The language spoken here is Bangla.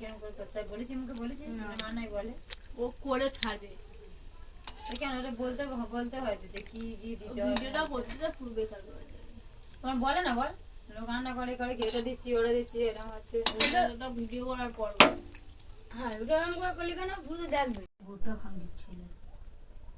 কেন করে করতে বলেছি, মুখে বলেছিস না? নাই বলে ও করে ছাড়বে কেন, ওটা বলতে হয় যে কি কি দিতে হয়। ভিডিওটা করতে পুরো বেকার করে দেবে। তোমার বলে না, বল লোক রান্না করে করে কি এটা দিচ্ছি ওটা দিচ্ছি এরকম হচ্ছে। ওটা ভিডিও করার পর হ্যাঁ ওটা এরকম করে করলি কেন, ভুলে দেখবে ভুট্টা খাওয়া ছিল।